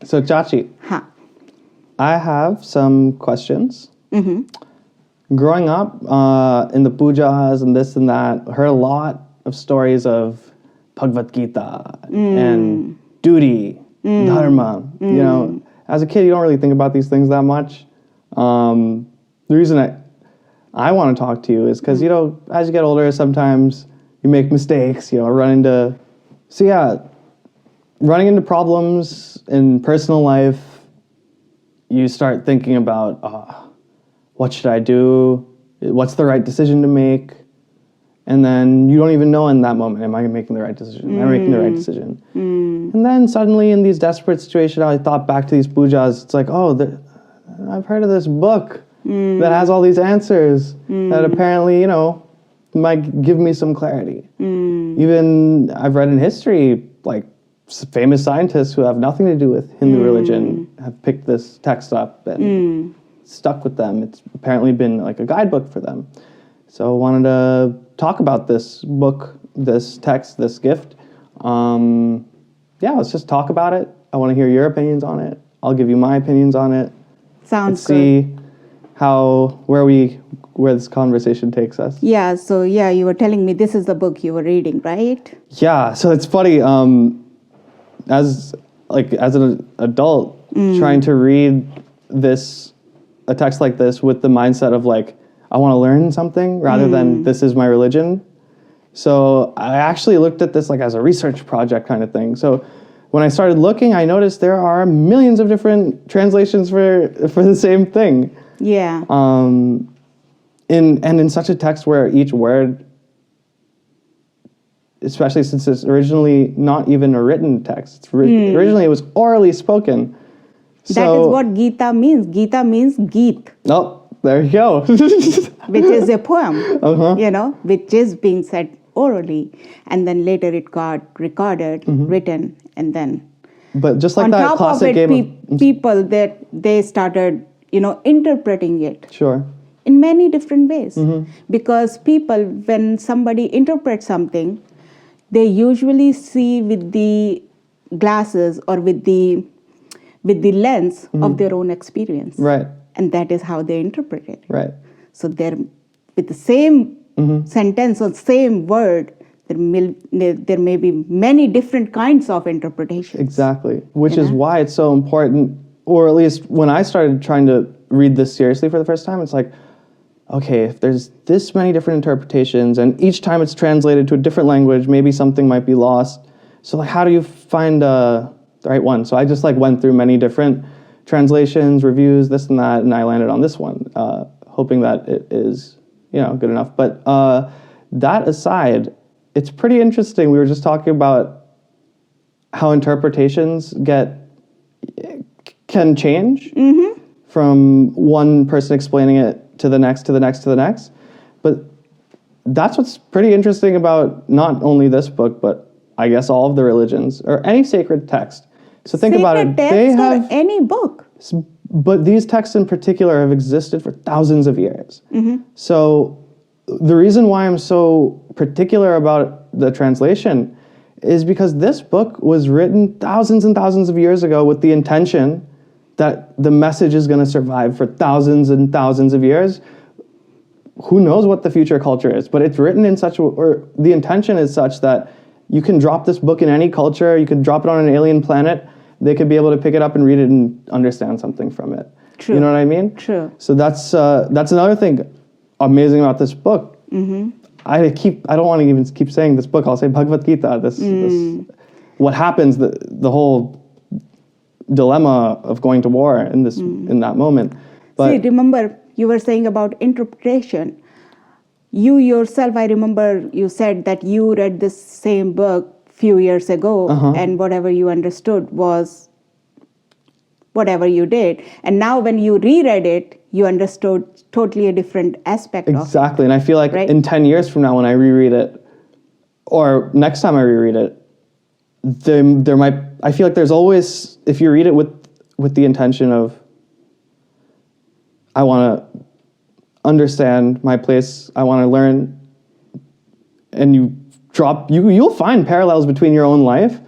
So, Chachi, Huh. I have some questions. Growing up in the pujas and this and that, heard a lot of stories of Bhagavad Gita and duty, dharma. You know, as a kid, you don't really think about these things that much. The reason I want to talk to you is because, you know, as you get older, sometimes you make mistakes, you know, running into problems in personal life, you start thinking about, what should I do? What's the right decision to make? And then you don't even know in that moment, am I making the right decision? Am I making the right decision? And then suddenly in these desperate situations, I thought back to these pujas, it's like, I've heard of this book that has all these answers that apparently, you know, might give me some clarity. Even I've read in history, like famous scientists who have nothing to do with Hindu religion have picked this text up and stuck with them. It's apparently been like a guidebook for them. So I wanted to talk about this book, this text, this gift. Let's just talk about it. I want to hear your opinions on it. I'll give you my opinions on it. Sounds good. See where this conversation takes us. Yeah, so you were telling me this is the book you were reading, right? Yeah, so it's funny. As an adult, trying to read a text like this with the mindset of like, I want to learn something rather than this is my religion. So I actually looked at this like as a research project kind of thing. So when I started looking, I noticed there are millions of different translations for the same thing. Yeah. In such a text where each word, especially since it's originally not even a written text, originally it was orally spoken. That is what Gita means. Gita means Geet. Oh, there you go. Which is a poem, you know, which is being said orally. And then later it got recorded, written, and then... But just like on that top classic of it, game of... people that they started, you know, interpreting it. Sure. In many different ways. Because people, when somebody interprets something, they usually see with the glasses or with the lens of their own experience. Right. And that is how they interpret it. Right. So with the same sentence or same word, there may be many different kinds of interpretations. Exactly. Which is why it's so important, or at least when I started trying to read this seriously for the first time, it's like, okay, if there's this many different interpretations and each time it's translated to a different language, maybe something might be lost. So like, how do you find the right one? So I just like went through many different translations, reviews, this and that, and I landed on this one, hoping that it is, you know, good enough. But that aside, it's pretty interesting. We were just talking about how interpretations can change from one person explaining it to the next, to the next, to the next. But that's what's pretty interesting about not only this book, but I guess all of the religions or any sacred text. So think about it. They have any book. But these texts in particular have existed for thousands of years. So the reason why I'm so particular about the translation is because this book was written thousands and thousands of years ago with the intention that the message is going to survive for thousands and thousands of years. Who knows what the future culture is, but it's written in such or the intention is such that you can drop this book in any culture, you could drop it on an alien planet, they could be able to pick it up and read it and understand something from it. True. You know what I mean? True. So that's another thing amazing about this book. I don't want to even keep saying this book, I'll say Bhagavad Gita, this what happens, the whole dilemma of going to war in that moment. But see, remember you were saying about interpretation. You yourself, I remember you said that you read this same book few years ago and whatever you understood was whatever you did. And now when you reread it, you understood totally a different aspect of it. Exactly. And I feel like in 10 years from now when I reread it, or next time I reread it, I feel like there's always, if you read it with the intention of, I want to understand my place, I want to learn, and you'll find parallels between your own life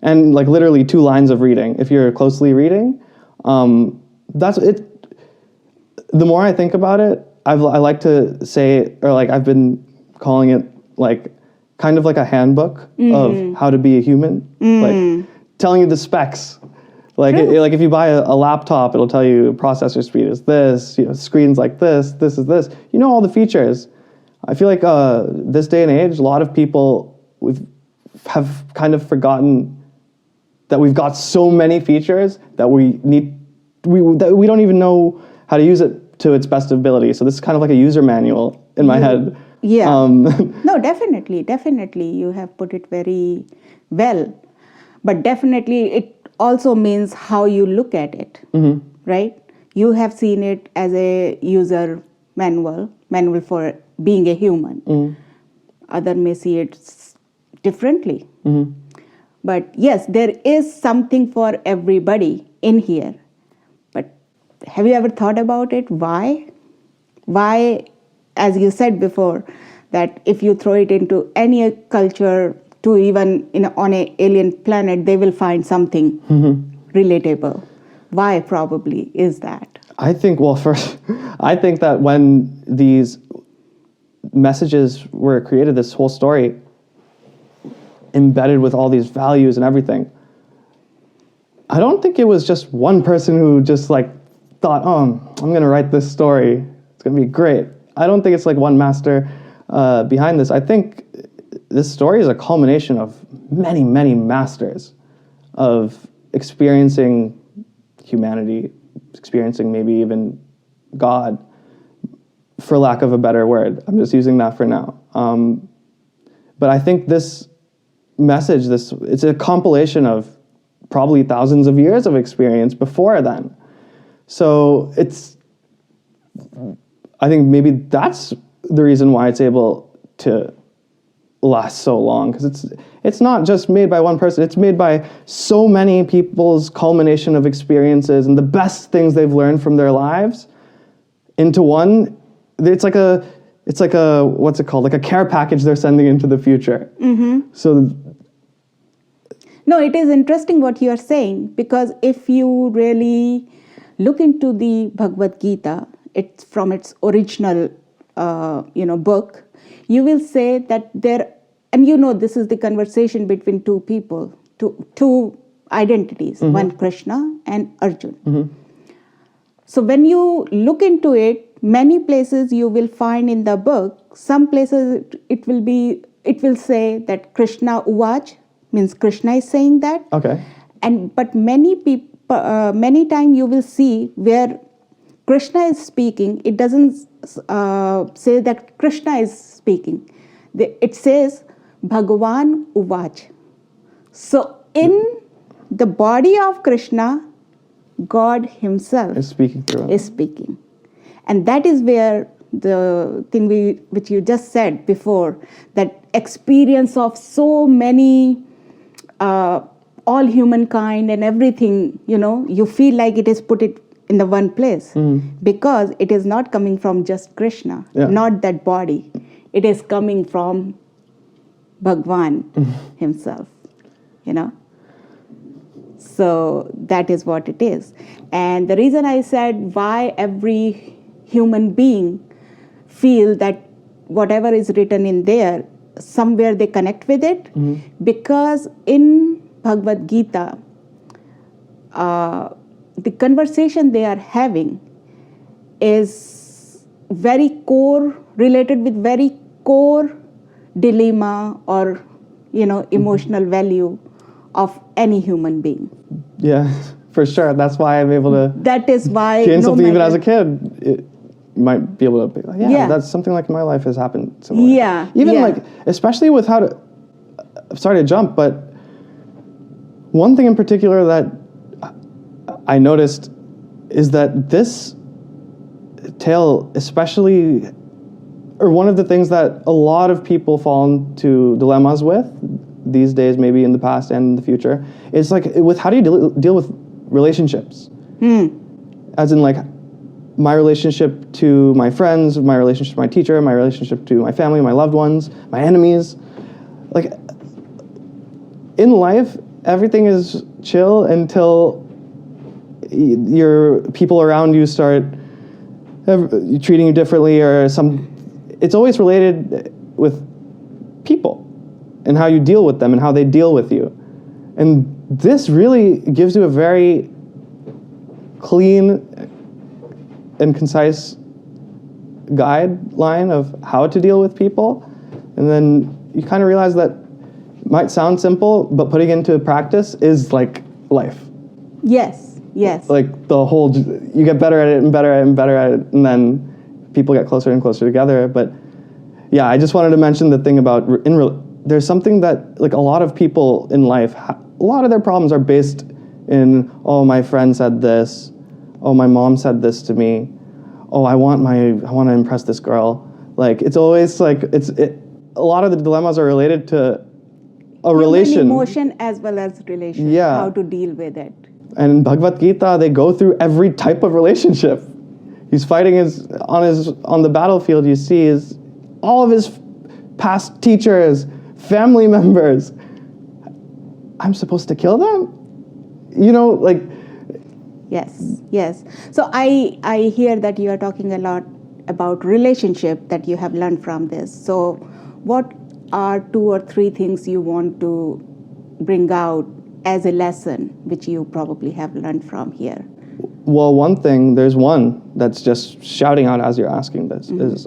and like literally 2 lines of reading. If you're closely reading, that's it. The more I think about it, I like to say, or like I've been calling it like kind of like a handbook of how to be a human, like telling you the specs. Like like if you buy a laptop, it'll tell you processor speed is this, screens like this is this. You know all the features. I feel like this day and age, a lot of people have kind of forgotten that we've got so many features that we don't even know how to use it to its best ability. So this is kind of like a user manual in my head. Yeah. No, definitely. You have put it very well. But definitely it also means how you look at it, right? You have seen it as a user manual for being a human. Other may see it differently. But yes, there is something for everybody in here. But have you ever thought about it? Why? Why, as you said before, that if you throw it into any culture, to even on an alien planet, they will find something relatable. Why probably is that? I think that when these messages were created, this whole story, embedded with all these values and everything, I don't think it was just one person who just like thought, oh, I'm going to write this story. It's going to be great. I don't think it's like one master behind this. I think this story is a culmination of many, many masters of experiencing humanity, experiencing maybe even God, for lack of a better word. I'm just using that for now. But I think this message, it's a compilation of probably thousands of years of experience before then. So I think maybe that's the reason why it's able to last so long, because it's not just made by one person. It's made by so many people's culmination of experiences and the best things they've learned from their lives into one. It's like a what's it called? Like a care package they're sending into the future. So no, it is interesting what you are saying, because if you really look into the Bhagavad Gita, it's from its original book, you will say that there, and this is the conversation between two people, two identities, one Krishna and Arjun. So when you look into it, many places you will find in the book, some places it will say that Krishna Uvach, means Krishna is saying that. Okay. But many time you will see where Krishna is speaking, it doesn't say that Krishna is speaking. It says Bhagavan Uvach. So in the body of Krishna, God himself is speaking through him. And that is where the thing which you just said before, that experience of so many, all humankind and everything, you feel like it is put it in the one place, because it is not coming from just Krishna, not that body. It is coming from Bhagwan himself, So that is what it is. And the reason I said why every human being feel that whatever is written in there, somewhere they connect with it, because in Bhagavad Gita, the conversation they are having is very core, related with very core dilemma or, emotional value of any human being. Yeah, for sure. That's why I'm able to... That is why... Gain something even as a kid. You might be able to be like, that's something like in my life has happened similarly. Like, especially with how to... I'm sorry to jump, but one thing in particular that I noticed is that this tale, especially, or one of the things that a lot of people fall into dilemmas with these days, maybe in the past and in the future, is like with how do you deal with relationships? As in like my relationship to my friends, my relationship to my teacher, my relationship to my family, my loved ones, my enemies. Like in life, everything is chill until your people around you start treating you differently, or it's always related with people and how you deal with them and how they deal with you. And this really gives you a very clean and concise guideline of how to deal with people. And then you kind of realize that it might sound simple, but putting it into practice is like life. Yes. Like the whole, you get better at it and better at it and better at it, and then people get closer and closer together. But yeah, I just wanted to mention the thing about, there's something that like a lot of people in life, a lot of their problems are based in, oh, my friend said this, oh, my mom said this to me, oh, I want to impress this girl. Like, it's always like, a lot of the dilemmas are related to a relation. Emotion as well as relation. Yeah. How to deal with it. And in Bhagavad Gita, they go through every type of relationship. He's fighting on the battlefield, you see, is all of his past teachers, family members. I'm supposed to kill them? You know, like... Yes. So I hear that you are talking a lot about relationship that you have learned from this. So what are 2 or 3 things you want to bring out as a lesson, which you probably have learned from here? Well, there's one that's just shouting out as you're asking this, is,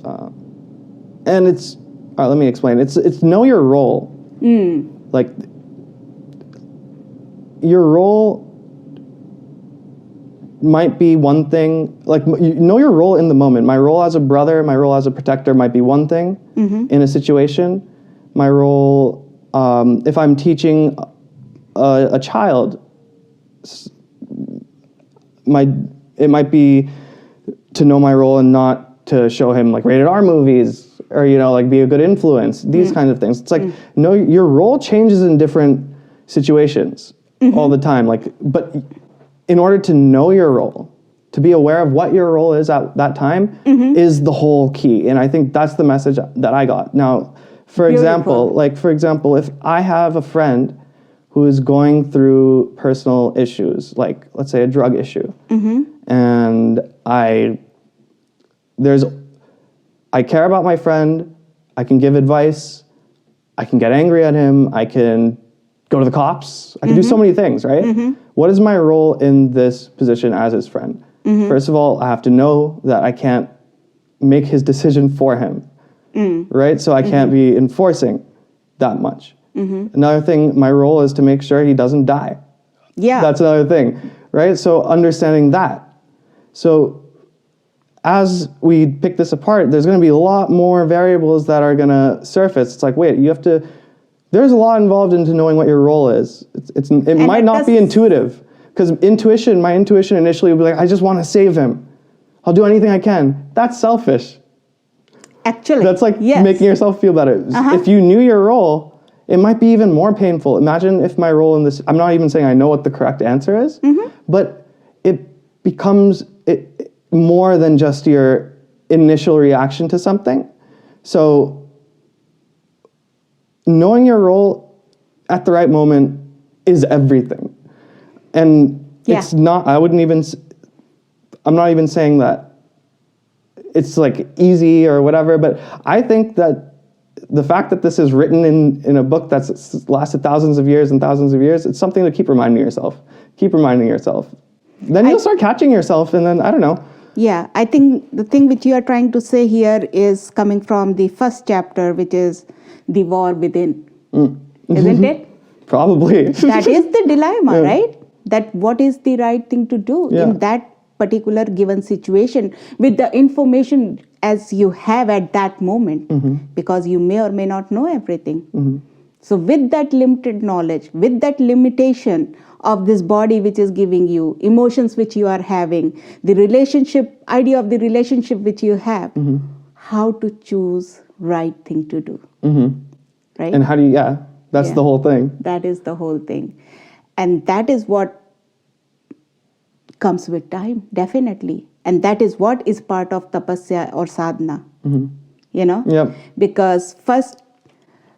and it's, let me explain. It's know your role. Like, your role might be one thing, like, you know your role in the moment. My role as a brother, my role as a protector might be one thing in a situation. My role, if I'm teaching a child, it might be to know my role and not to show him like rated R movies, or, you know, like be a good influence, these kinds of things. It's like, no, your role changes in different situations all the time. Like, but in order to know your role, to be aware of what your role is at that time is the whole key. And I think that's the message that I got. Now, for example, if I have a friend who is going through personal issues, like let's say a drug issue, and I care about my friend, I can give advice, I can get angry at him, I can go to the cops, I can do so many things, right? What is my role in this position as his friend? First of all, I have to know that I can't make his decision for him, right? So I can't be enforcing that much. Another thing, my role is to make sure he doesn't die. Yeah. That's another thing, right? So understanding that. So as we pick this apart, there's going to be a lot more variables that are going to surface. It's like, wait, there's a lot involved into knowing what your role is. It might not be intuitive, because my intuition initially would be like, I just want to save him. I'll do anything I can. That's selfish. Actually, that's like making yourself feel better. If you knew your role, it might be even more painful. Imagine if my role in this, I'm not even saying I know what the correct answer is, but it becomes more than just your initial reaction to something. So knowing your role at the right moment is everything. And it's not, I'm not even saying that it's like easy or whatever, but I think that the fact that this is written in a book that's lasted thousands of years and thousands of years, it's something to keep reminding yourself. Then you'll start catching yourself, and then, I don't know. Yeah, I think the thing which you are trying to say here is coming from the first chapter, which is the war within. Isn't it? Probably. That is the dilemma, right? That what is the right thing to do in that particular given situation with the information as you have at that moment, because you may or may not know everything. So with that limited knowledge, with that limitation of this body which is giving you, emotions which you are having, the idea of the relationship which you have, how to choose right thing to do. Right? And how do you, that's the whole thing. That is the whole thing. And that is what comes with time, definitely. And that is what is part of tapasya or sadhana. You know? Yep. Because first,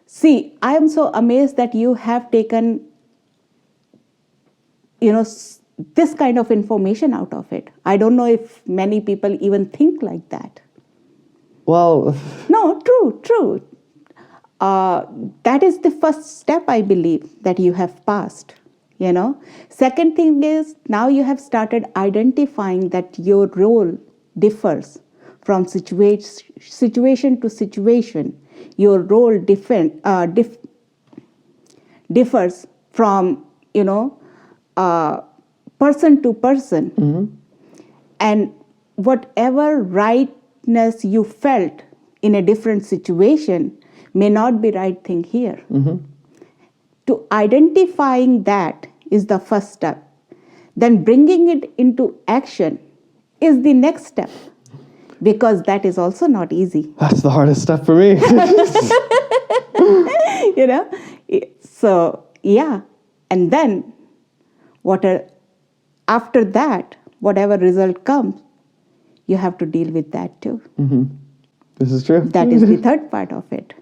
see, I am so amazed that you have taken this kind of information out of it. I don't know if many people even think like that. Well, No, true. That is the first step, I believe, that you have passed. Second thing is, now you have started identifying that your role differs from situation to situation. Your role differs from person to person. And whatever rightness you felt in a different situation may not be right thing here. To identifying that is the first step. Then bringing it into action is the next step, because that is also not easy. That's the hardest step for me. So, yeah. And then after that, whatever result comes, you have to deal with that too. This is true. That is the third part of it.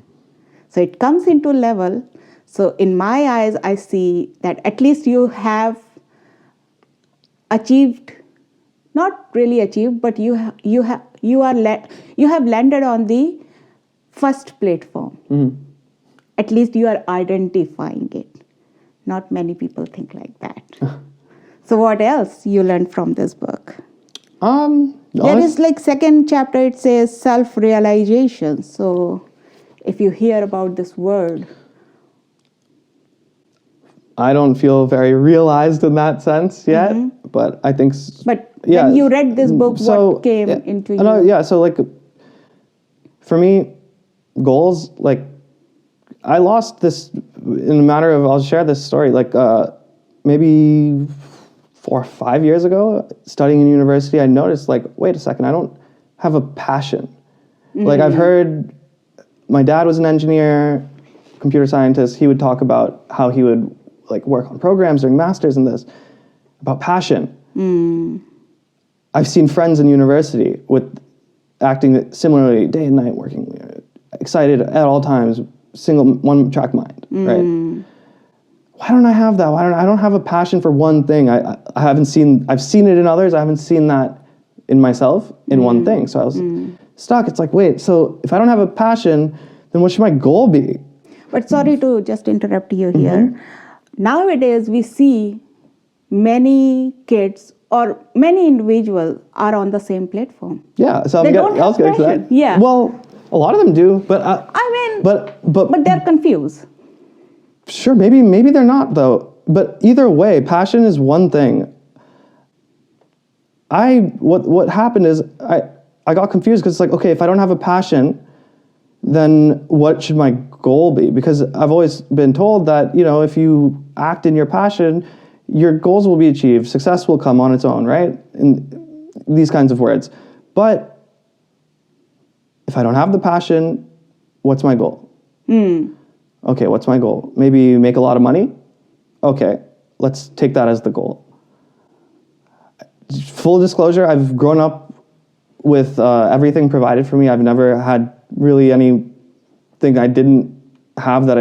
So it comes into level. So in my eyes, I see that at least you have achieved, not really achieved, but you have landed on the first platform. At least you are identifying it. Not many people think like that. So what else you learned from this book? There is second chapter, it says self-realization. So if you hear about this word, I don't feel very realized in that sense yet, but I think. But when you read this book, what came into you? So for me, goals, I lost this in a matter of, I'll share this story, maybe 4 or 5 years ago, studying in university, I noticed, wait a second, I don't have a passion. I've heard, my dad was an engineer, computer scientist, he would talk about how he would work on programs during masters and this, about passion. I've seen friends in university with acting similarly day and night, working excited at all times, single one-track mind, right? Why don't I have that? I don't have a passion for one thing. I've seen it in others. I haven't seen that in myself in one thing. So I was stuck. It's wait, so if I don't have a passion, then what should my goal be? But sorry to just interrupt you here. Nowadays, we see many kids or many individuals are on the same platform. Yeah, so they don't have passion. Yeah. Well, a lot of them do, but but they're confused. Sure, maybe they're not though. But either way, passion is one thing. What happened is I got confused because it's okay, if I don't have a passion, then what should my goal be? Because I've always been told that, if you act in your passion, your goals will be achieved, success will come on its own, right? And these kinds of words. But if I don't have the passion, what's my goal? Okay, what's my goal? Maybe make a lot of money? Okay, let's take that as the goal. Full disclosure, I've grown up with everything provided for me. I've never had really anything I didn't have that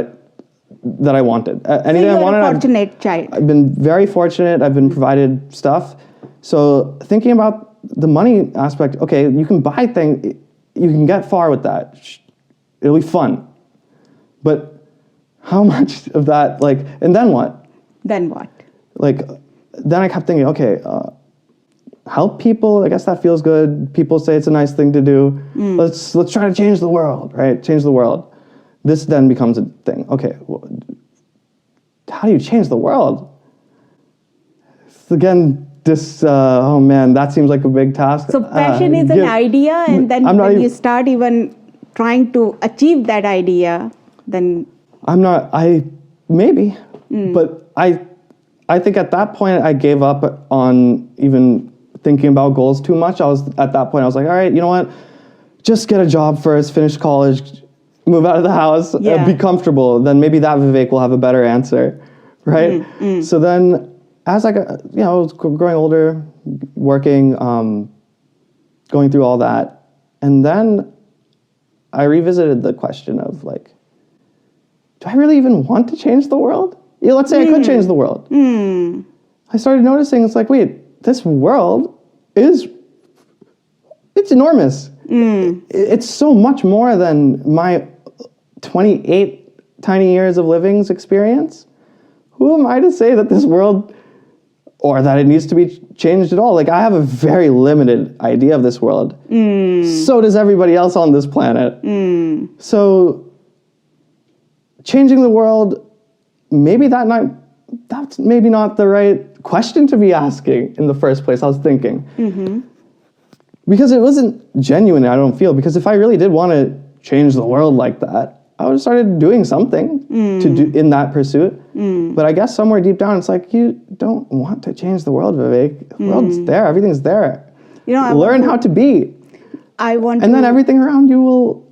I wanted. Anything I wanted, a fortunate child. I've been very fortunate. I've been provided stuff. So thinking about the money aspect, okay, you can buy things, you can get far with that. It'll be fun. But how much of that, and then what? Then what? Then I kept thinking, okay, help people, I guess that feels good. People say it's a nice thing to do. Let's try to change the world, right? Change the world. This then becomes a thing. Okay, how do you change the world? Again, oh man, that seems like a big task. So passion is an idea, and then when you start even trying to achieve that idea, then... Maybe, but I think at that point I gave up on even thinking about goals too much. At that point I was all right, you know what? Just get a job first, finish college, move out of the house, be comfortable. Then maybe that Vivek will have a better answer, right? So then, as I was growing older, working, going through all that, and then I revisited the question of do I really even want to change the world? Let's say I could change the world. I started noticing it's like, wait, this world it's enormous. It's so much more than my 28 tiny years of living's experience. Who am I to say that this world, or that it needs to be changed at all? Like, I have a very limited idea of this world. So does everybody else on this planet. So changing the world, that's maybe not the right question to be asking in the first place, I was thinking. Because it wasn't genuine, I don't feel. Because if I really did want to change the world like that, I would have started doing something to do in that pursuit. But I guess somewhere deep down, it's like, you don't want to change the world, Vivek. The world's there. Everything's there. Learn how to be. And then everything around you will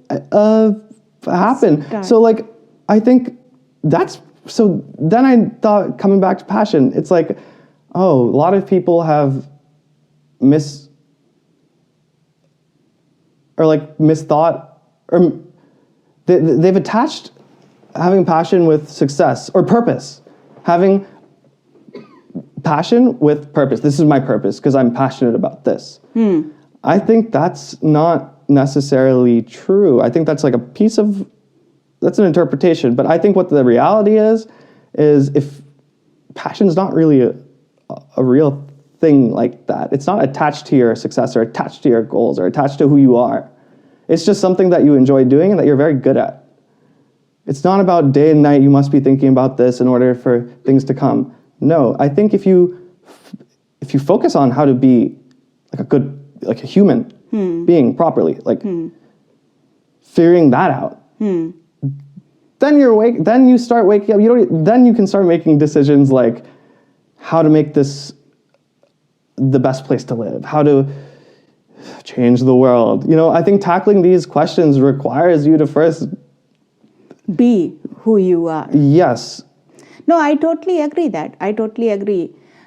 happen. Start. So, like, I think so then I thought, coming back to passion, it's like, oh, a lot of people have misthought, or they've attached having passion with success or purpose. Having passion with purpose. This is my purpose because I'm passionate about this. I think that's not necessarily true. I think that's like that's an interpretation. But I think what the reality is if passion's not really a real thing like that. It's not attached to your success or attached to your goals or attached to who you are. It's just something that you enjoy doing and that you're very good at. It's not about day and night, you must be thinking about this in order for things to come. No, I think if you focus on how to be like a human being properly, figuring that out, then you start waking up. Then you can start making decisions like how to make this the best place to live, how to change the world. I think tackling these questions requires you to first be who you are. Yes. No, I totally agree.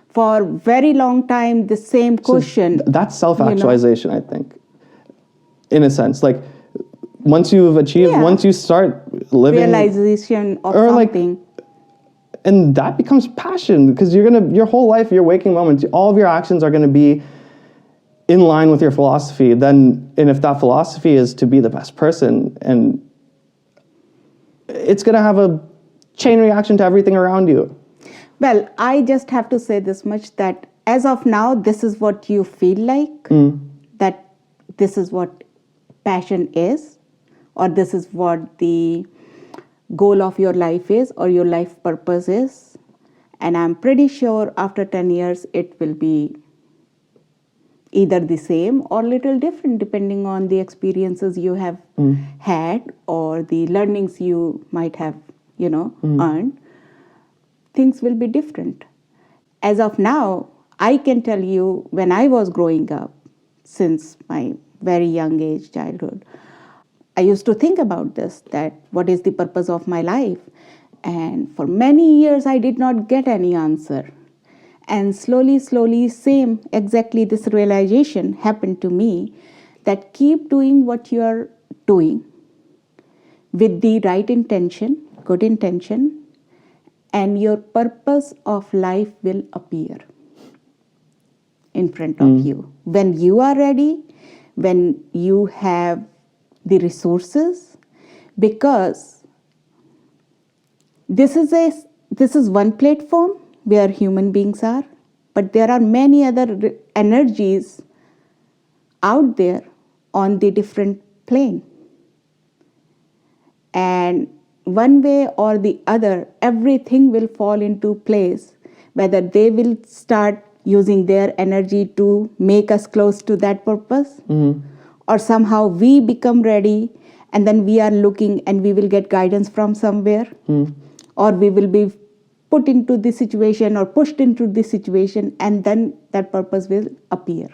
For very long time, the same question. That's self-actualization, I think, in a sense. Like, once you've achieved, once you start living... realization of something. And that becomes passion, because your whole life, your waking moments, all of your actions are going to be in line with your philosophy. And if that philosophy is to be the best person, and it's going to have a chain reaction to everything around you. Well, I just have to say this much, that as of now, this is what you feel like, that this is what passion is, or this is what the goal of your life is, or your life purpose is. And I'm pretty sure after 10 years, it will be either the same or little different, depending on the experiences you have had or the learnings you might have, earned. Things will be different. As of now, I can tell you, when I was growing up, since my very young age, childhood, I used to think about this, that what is the purpose of my life? And for many years, I did not get any answer. And slowly, exactly this realization happened to me, that keep doing what you are doing with the right intention, good intention, and your purpose of life will appear in front of you. When you are ready, when you have the resources, because this is one platform where human beings are, but there are many other energies out there on the different plane. And one way or the other, everything will fall into place, whether they will start using their energy to make us close to that purpose, or somehow we become ready and then we are looking and we will get guidance from somewhere, or we will be put into this situation or pushed into this situation, and then that purpose will appear.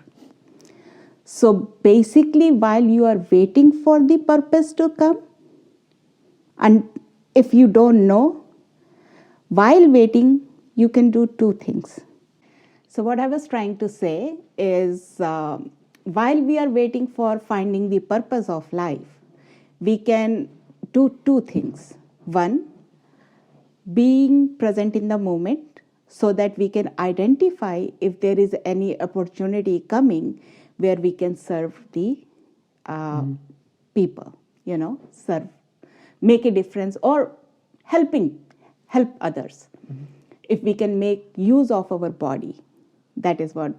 So basically, while you are waiting for the purpose to come, and if you don't know, while waiting, you can do two things. So what I was trying to say is, while we are waiting for finding the purpose of life, we can do two things. One, being present in the moment. so that we can identify if there is any opportunity coming where we can serve the people, serve, make a difference, or help others. If we can make use of our body, that is what,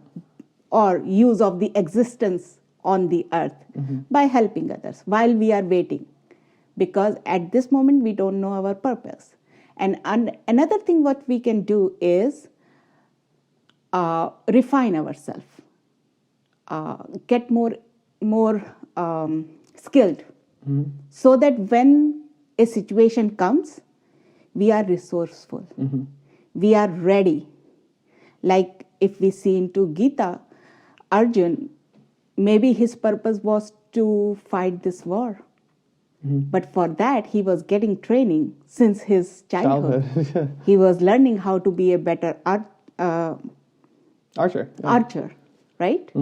or use of the existence on the earth by helping others while we are waiting. Because at this moment we don't know our purpose. And another thing what we can do is refine ourselves, get more skilled, so that when a situation comes, we are resourceful, we are ready. Like if we see into Gita, Arjun, maybe his purpose was to fight this war. But for that, he was getting training since his childhood. He was learning how to be a better archer, right?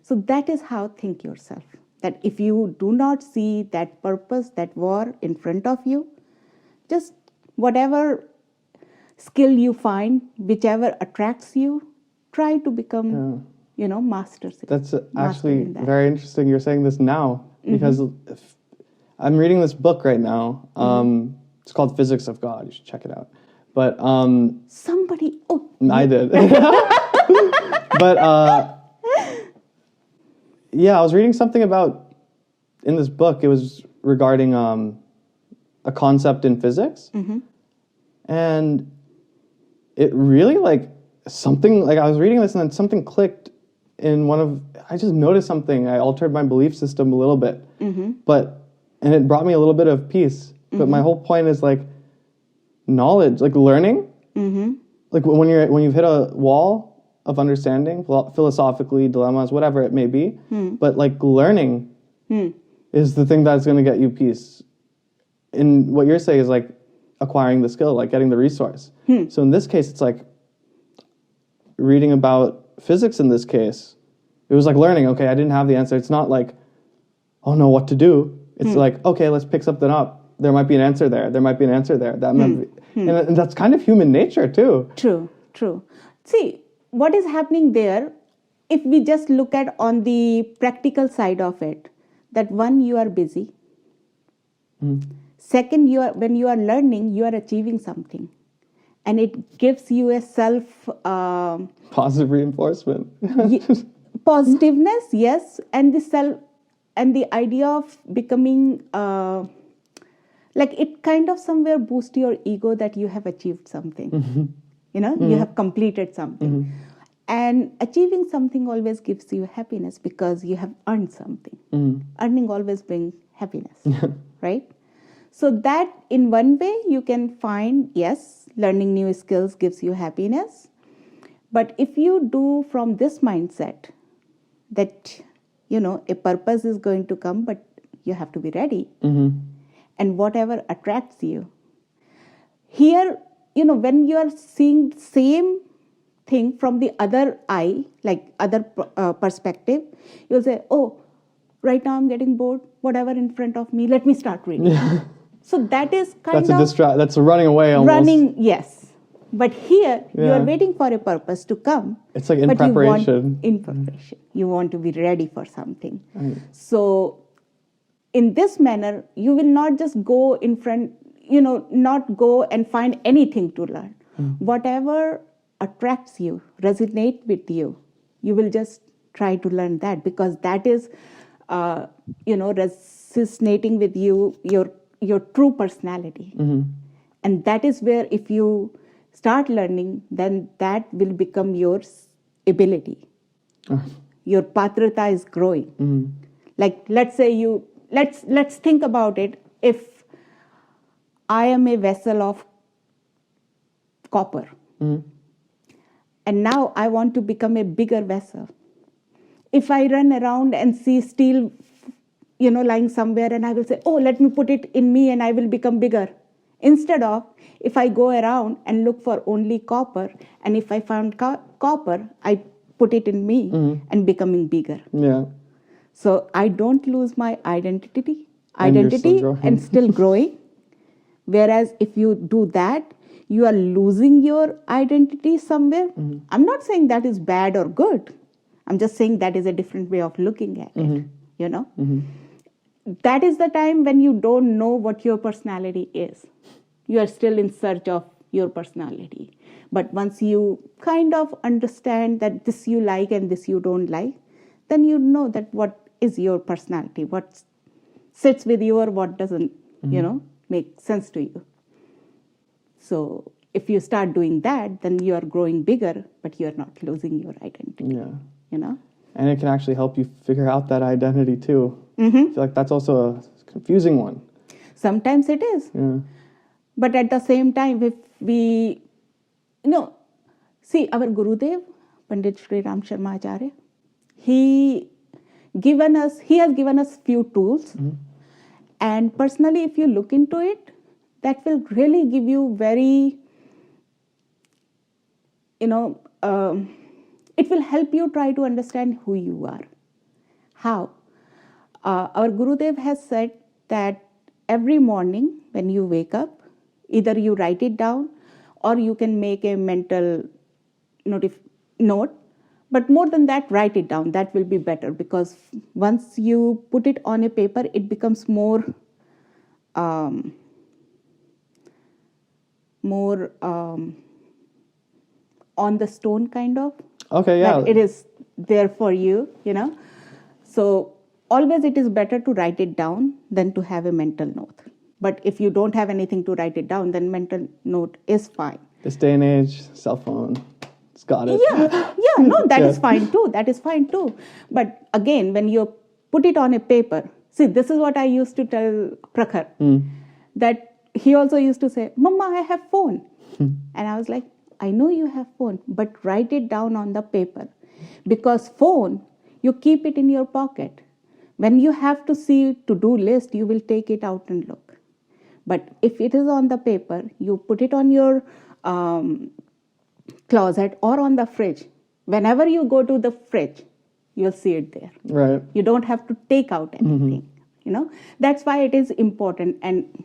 So that is how think yourself. That if you do not see that purpose, that war in front of you, just whatever skill you find, whichever attracts you, try to become, masters. That's actually very interesting. You're saying this now, because I'm reading this book right now. It's called Physics of God. You should check it out. But somebody, I did. But yeah, I was reading something about in this book. It was regarding a concept in physics, and it really something I was reading this and then something clicked in I just noticed something. I altered my belief system a little bit, and it brought me a little bit of peace. But my whole point is knowledge, learning, when you've hit a wall of understanding, philosophically, dilemmas, whatever it may be, but learning is the thing that's going to get you peace. And what you're saying is acquiring the skill, getting the resource. So in this case, it's reading about physics. In this case, it was learning. Okay, I didn't have the answer. It's not oh no, what to do. It's okay, let's pick something up. There might be an answer there. There might be an answer there. That might be, and that's kind of human nature too. True. See, what is happening there, if we just look at on the practical side of it, that one, you are busy. Second, when you are learning, you are achieving something. And it gives you a self... positive reinforcement. Positiveness, yes. And the idea of becoming... it kind of somewhere boosts your ego that you have achieved something. You have completed something. And achieving something always gives you happiness because you have earned something. Earning always brings happiness, right? So that in one way you can find, yes, learning new skills gives you happiness. But if you do from this mindset that, a purpose is going to come, but you have to be ready. And whatever attracts you. Here, when you are seeing the same thing from the other eye, other perspective, you'll say, oh, right now I'm getting bored. Whatever in front of me, let me start reading. So that is that's a running away almost. Yes. But here, you are waiting for a purpose to come. It's in preparation. You want to be ready for something. Right. So in this manner, you will not just go in front, not go and find anything to learn. Whatever attracts you, resonate with you, you will just try to learn that, because that is, resonating with you, your true personality. And that is where if you start learning, then that will become your ability. Your patrata is growing. Let's say let's think about it. If I am a vessel of copper, and now I want to become a bigger vessel. If I run around and see steel, lying somewhere, and I will say, oh, let me put it in me and I will become bigger. Instead of, if I go around and look for only copper, and if I found copper, I put it in me and becoming bigger. Yeah. So I don't lose my identity and still growing. Whereas if you do that, you are losing your identity somewhere. I'm not saying that is bad or good. I'm just saying that is a different way of looking at it, you know. That is the time when you don't know what your personality is. You are still in search of your personality. But once you kind of understand that this you like and this you don't like, then you know that what is your personality, what sits with you or what doesn't, you know, make sense to you. So if you start doing that, then you are growing bigger, but you are not losing your identity. Yeah. You know? And it can actually help you figure out that identity too. I feel like that's also a confusing one. Sometimes it is. Yeah. But at the same time, if we, you know, see our Gurudev, Pandit Shri Ram Sharma Acharya, he has given us few tools. And personally, if you look into it, that will really give you very, you know, it will help you try to understand who you are. How? Our Gurudev has said that every morning when you wake up, either you write it down or you can make a mental note. But more than that, write it down. That will be better, because once you put it on a paper, it becomes more on the stone kind of. Okay, yeah. That it is there for you, you know. So always it is better to write it down than to have a mental note. But if you don't have anything to write it down, then mental note is fine. This day and age, cell phone, it's got it. Yeah, no, that is fine too. That is fine too. But again, when you put it on a paper, see, this is what I used to tell Prakhar, that he also used to say, Mama, I have phone. And I was like, I know you have phone, but write it down on the paper. Because phone, you keep it in your pocket. When you have to see to-do list, you will take it out and look. But if it is on the paper, you put it on your closet or on the fridge. Whenever you go to the fridge, you'll see it there. Right. You don't have to take out anything. You know, that's why it is important. And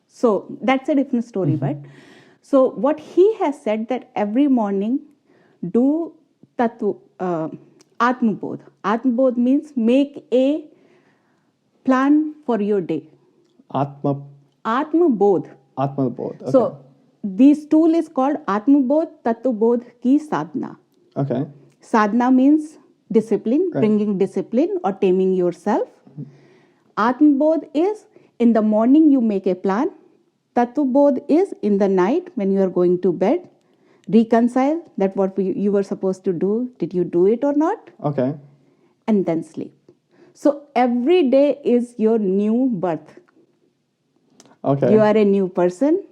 so that's a different story. But so what he has said, that every morning do Atmabodh. Atmabodh means make a plan for your day. Atmabodh. Atmabodh. Okay. So this tool is called Atmabodh Tatvabodh ki sadhana. Okay. Sadhana means discipline, bringing discipline or taming yourself. Atmabodh is in the morning you make a plan. Tatvabodh is in the night when you are going to bed. Reconcile that what you were supposed to do. Did you do it or not? Okay. And then sleep. So every day is your new birth. Okay. You are a new person.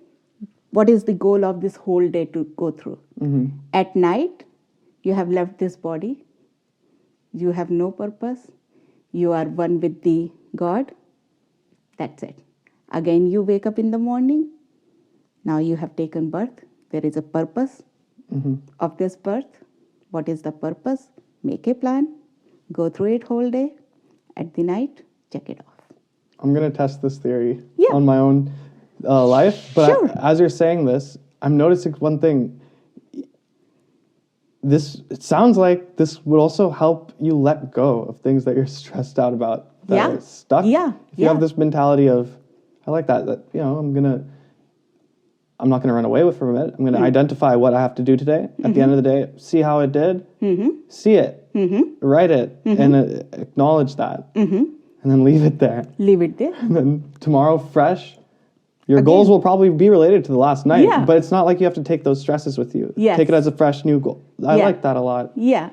What is the goal of this whole day to go through? At night, you have left this body. You have no purpose. You are one with the God. That's it. Again, you wake up in the morning. Now you have taken birth. There is a purpose of this birth. What is the purpose? Make a plan. Go through it whole day. At the night, check it off. I'm going to test this theory on my own life. But as you're saying this, I'm noticing one thing. It sounds like this would also help you let go of things that you're stressed out about, that are stuck. Yeah. If you have this mentality of, I like that, you know, I'm not going to run away from it. I'm going to identify what I have to do today. At the end of the day, see how it did, see it, write it, and acknowledge that, and then leave it there. Leave it there. And then tomorrow, fresh. Your goals will probably be related to the last night, but it's not like you have to take those stresses with you. Yes. Take it as a fresh new goal. I like that a lot. Yeah.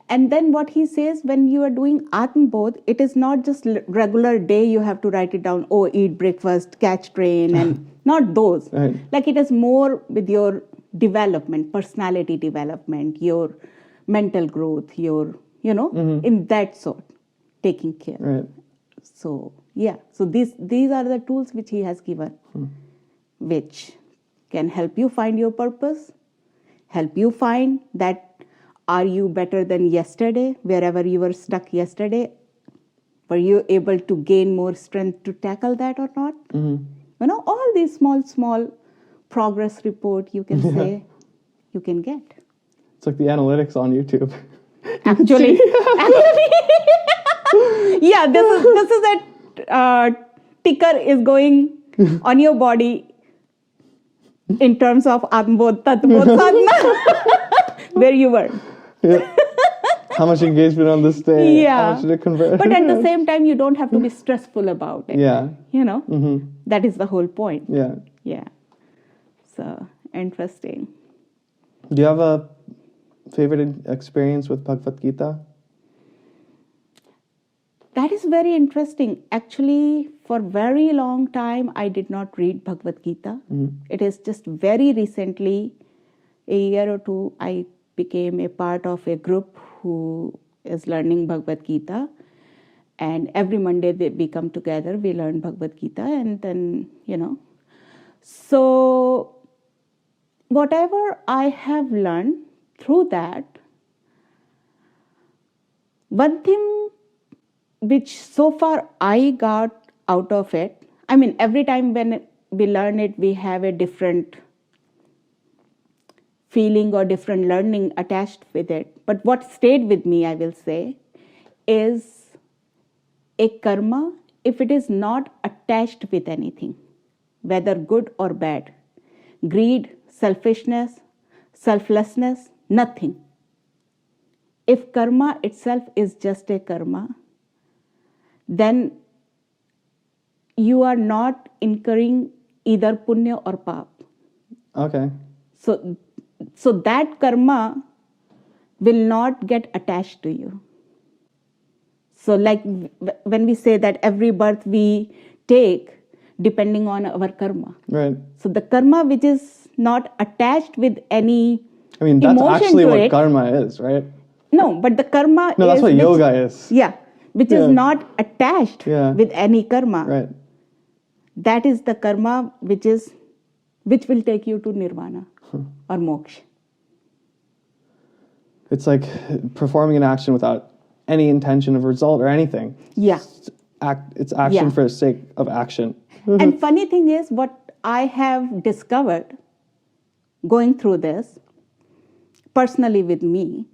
And then what he says, when you are doing Atmabodh, it is not just regular day you have to write it down, oh, eat breakfast, catch train, and not those. Right. Like it is more with your development, personality development, your mental growth, your, you know, in that sort, taking care. Right. So, so these are the tools which he has given, which can help you find your purpose, help you find that are you better than yesterday, wherever you were stuck yesterday, were you able to gain more strength to tackle that or not? You know, all these small progress report, you can say, you can get. It's like the analytics on YouTube. Actually, yeah, this is a ticker is going on your body in terms of Atmabodh Tatvabodh sadhana, where you were. Yeah. How much engagement on this day? Yeah. How much did it convert? But at the same time, you don't have to be stressful about it. Yeah. You know, that is the whole point. Yeah. Yeah. So, interesting. Do you have a favorite experience with Bhagavad Gita? That is very interesting. Actually, for very long time, I did not read Bhagavad Gita. It is just very recently, a year or two, I became a part of a group who is learning Bhagavad Gita. And every Monday we come together, we learn Bhagavad Gita, and then, you know. So, whatever I have learned through that, one thing which so far I got out of it, I mean, every time when we learn it, we have a different feeling or different learning attached with it. But what stayed with me, I will say, is a karma, if it is not attached with anything, whether good or bad, greed, selfishness, selflessness, nothing. If karma itself is just a karma, then you are not incurring either punya or pap. Okay. So that karma will not get attached to you. So like when we say that every birth we take depending on our karma. Right. So the karma which is not attached with any I mean, that's emotion actually to what it, karma is, right? No, but the karma No, that's is what yoga is. Yeah, which is not attached with any karma. Right. That is the karma which will take you to nirvana or moksha. It's like performing an action without any intention of result or anything. Yeah. It's action for the sake of action. And funny thing is, what I have discovered going through this, personally with me,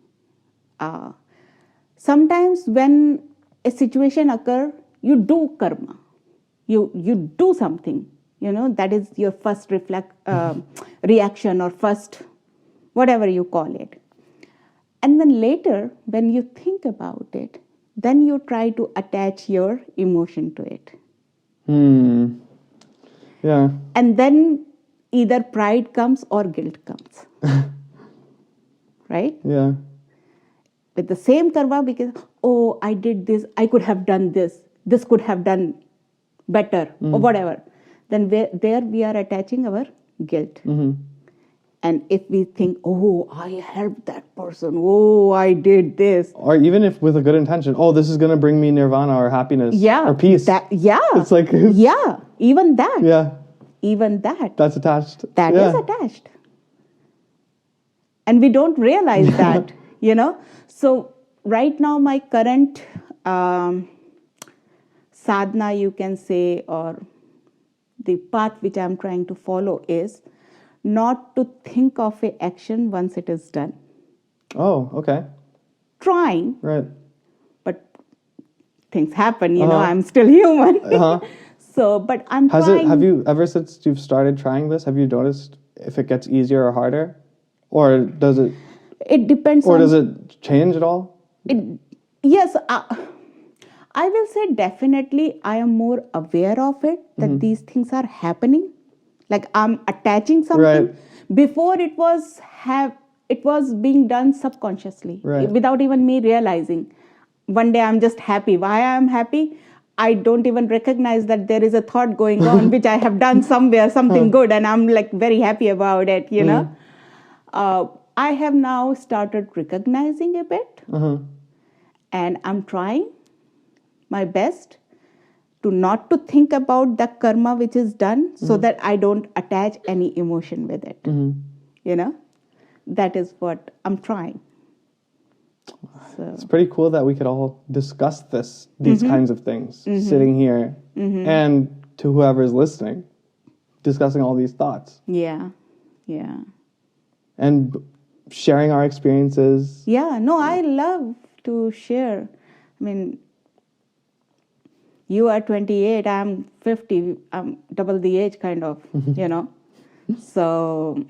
sometimes when a situation occurs, you do karma. You do something, you know, that is your first reaction or first, whatever you call it. And then later, when you think about it, then you try to attach your emotion to it. Yeah. And then either pride comes or guilt comes. Right? Yeah. With the same karma, because, oh, I did this, I could have done this could have done better, or whatever. Then there we are attaching our guilt. And if we think, oh, I helped that person, oh, I did this. Or even if with a good intention, oh, this is going to bring me nirvana or happiness or peace. It's like... even that. Yeah. Even that. That's attached. That is attached. And we don't realize that, you know. So right now my current sadhana, you can say, or the path which I'm trying to follow is not to think of an action once it is done. Oh, okay. Trying. Right. But things happen, you know, I'm still human. So, but I'm trying. Have you, ever since you've started trying this, have you noticed if it gets easier or harder? Or does it... It depends on... Or does it change at all? Yes, I will say definitely I am more aware of it, that these things are happening. Like I'm attaching something. Right. Before it was being done subconsciously, without even me realizing. One day I'm just happy. Why I'm happy? I don't even recognize that there is a thought going on which I have done somewhere, something good, and I'm like very happy about it, you know. I have now started recognizing a bit, and I'm trying my best to not to think about the karma which is done, so that I don't attach any emotion with it. You know, that is what I'm trying. So. It's pretty cool that we could all discuss these kinds of things, sitting here, and to whoever's listening, discussing all these thoughts. Yeah. And sharing our experiences. Yeah, no, I love to share. I mean, you are 28, I'm 50, I'm double the age kind of, So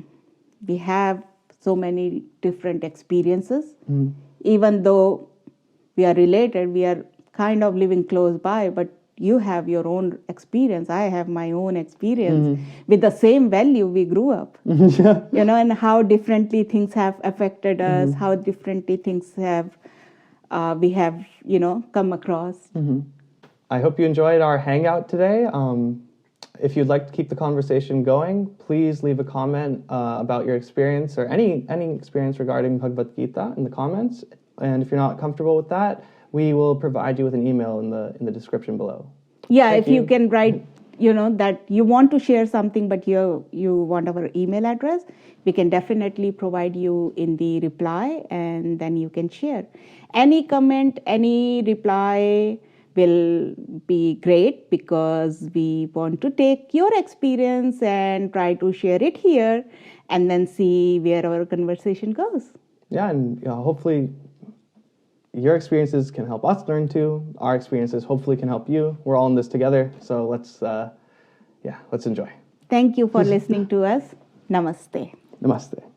we have so many different experiences. Even though we are related, we are kind of living close by, but you have your own experience, I have my own experience. With the same value we grew up. Yeah. And how differently things have affected us, how differently things have we have come across. I hope you enjoyed our hangout today. If you'd like to keep the conversation going, please leave a comment about your experience or any experience regarding Bhagavad Gita in the comments. And if you're not comfortable with that, we will provide you with an email in the description below. Yeah, if you can write, that you want to share something, but you want our email address, we can definitely provide you in the reply, and then you can share. Any comment, any reply will be great, because we want to take your experience and try to share it here and then see where our conversation goes. Yeah, and hopefully your experiences can help us learn too. Our experiences hopefully can help you. We're all in this together, so let's enjoy. Thank you for listening to us. Namaste. Namaste.